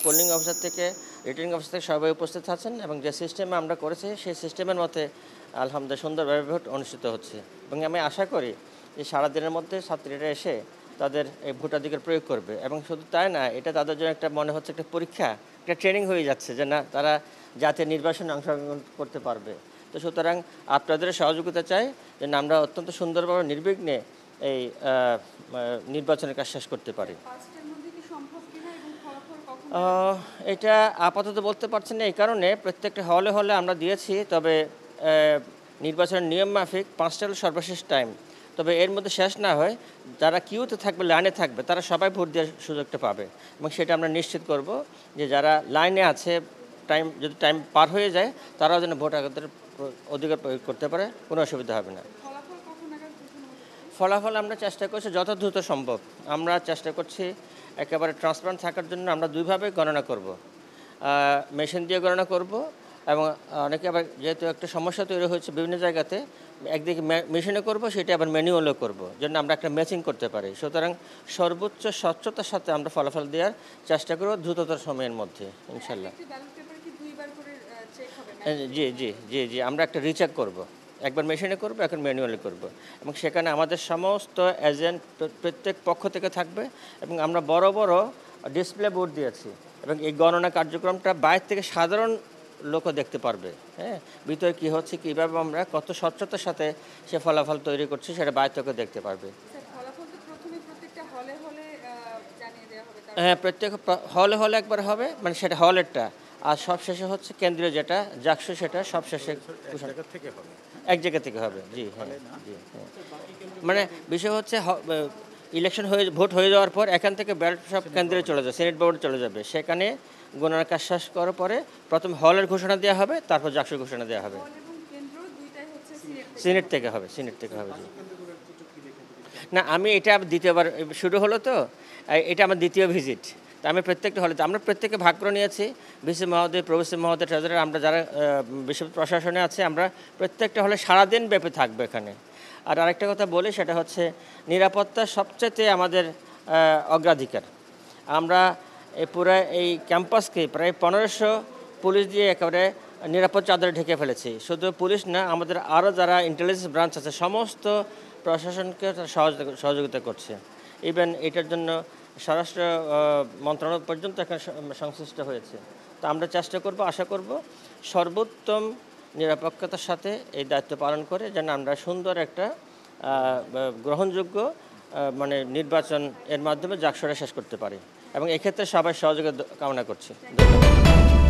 Polling officer থেকে returning officer থেকে সবাই উপস্থিত আছেন এবং যে সিস্টেমে আমরা করেছি সেই সিস্টেমের মতে আলহামদুলিল্লাহ সুন্দরভাবে ভোট অনুষ্ঠিত হচ্ছে এবং আমি আশা করি যে সারাদিনের মধ্যে ছাত্রীরা এসে তাদের এই ভোটাধিকার প্রয়োগ করবে এবং শুধু তাই না, এটা তাদের জন্য একটা মনে হচ্ছে একটা পরীক্ষা, একটা ট্রেনিং হয়ে যাচ্ছে যে না তারা জাতীয় নির্বাচনে অংশগ্রহণ করতে পারবে। তো সুতরাং আপনাদের সহযোগিতা চাই যে আমরা অত্যন্ত সুন্দরভাবে নির্বিঘ্নে এই নির্বাচনের কাজ শেষ করতে পারি। এটা আপাতত বলতে পারছি না, এই কারণে প্রত্যেকটা হলে হলে আমরা দিয়েছি, তবে নির্বাচনের নিয়ম মাফিক 5টা হলো সর্বশেষ টাইম। তবে এর মধ্যে শেষ না হয় যারা কিউতে থাকবে, লাইনে থাকবে, তারা সবাই ভোট দেওয়ার সুযোগটা পাবে এবং সেটা আমরা নিশ্চিত করব যে যারা লাইনে আছে যদি টাইম পার হয়ে যায় তারাও যেন ভোট অধিকার প্রয়োগ করতে পারে, কোনো অসুবিধা হবে না। ফলাফল আমরা চেষ্টা করছি যত দ্রুত সম্ভব। আমরা চেষ্টা করছি একেবারে ট্রান্সপারেন্ট থাকার জন্য আমরা দুইভাবে গণনা করব, মেশিন দিয়ে গণনা করব এবং অনেকে আবার যেহেতু একটা সমস্যা তৈরি হয়েছে বিভিন্ন জায়গাতে, একদিকে মেশিনে করব, সেটা আবার ম্যানুয়ালও করব, যেন আমরা একটা ম্যাচিং করতে পারি। সুতরাং সর্বোচ্চ স্বচ্ছতার সাথে আমরা ফলাফল দেওয়ার চেষ্টা করব দ্রুততর সময়ের মধ্যে ইনশাল্লাহ। জি জি জি জি আমরা একটা রিচেক করব, একবার মেশিনে করব, এখন ম্যানুয়ালি করব এবং সেখানে আমাদের সমস্ত এজেন্ট প্রত্যেক পক্ষ থেকে থাকবে এবং আমরা বড় বড় ডিসপ্লে বোর্ড দিয়েছি এবং এই গণনা কার্যক্রমটা বাইরে থেকে সাধারণ লোকও দেখতে পারবে। হ্যাঁ, ভিতরে কী হচ্ছে, কীভাবে আমরা কত স্বচ্ছতার সাথে সে ফলাফল তৈরি করছি সেটা বাইরে থেকে দেখতে পারবে। হ্যাঁ, প্রত্যেক হলে হলে একবার হবে, মানে সেটা হলেরটা, আর সব শেষে হচ্ছে কেন্দ্রীয় যেটা জাকসু, সেটা সব শেষে এক জায়গা থেকে হবে। জি হ্যাঁ, জি হ্যাঁ, মানে বিষয় হচ্ছে ইলেকশন ভোট হয়ে যাওয়ার পর এখান থেকে ব্যালট সব কেন্দ্রে চলে যাবে, সিনেট বোর্ডে চলে যাবে, সেখানে গণনার কাজ শেষ করার পরে প্রথম হলের ঘোষণা দেওয়া হবে, তারপর জাকসুর ঘোষণা দেওয়া হবে। সিনেট থেকে হবে, সিনেট থেকে হবে। জি না, আমি এটা দ্বিতীয়বার শুরু হলো, তো এটা আমার দ্বিতীয় ভিজিট। তা আমি প্রত্যেকটা হলে আমরা প্রত্যেকে ভাগ করে নিয়েছি, ভিসি মহোদয়, প্রফেসর মহোদয়, ট্রেজারার, আমরা যারা বিশ্ববিদ্যালয় প্রশাসনে আছে, আমরা প্রত্যেকটা হলে সারাদিন ব্যাপী থাকবো এখানে। আর আরেকটা কথা বলি, সেটা হচ্ছে নিরাপত্তা সবচেয়ে আমাদের অগ্রাধিকার। আমরা পুরো এই ক্যাম্পাসকে প্রায় 1500 পুলিশ দিয়ে একেবারে নিরাপদ চাদরে ঢেকে ফেলেছি। শুধু পুলিশ না, আমাদের আরও যারা ইন্টেলিজেন্স ব্রাঞ্চ আছে সমস্ত প্রশাসনকে সহযোগিতা করছে। ইভেন এটার জন্য স্বরাষ্ট্র মন্ত্রণালয় পর্যন্ত এখানে সংশ্লিষ্ট হয়েছে। তো আমরা চেষ্টা করব, আশা করব সর্বোত্তম নিরপেক্ষতার সাথে এই দায়িত্ব পালন করে যেন আমরা সুন্দর একটা গ্রহণযোগ্য মানে নির্বাচন এর মাধ্যমে জাকসুরা শেষ করতে পারি এবং এক্ষেত্রে সবাই সহযোগিতা কামনা করছি। ধন্যবাদ।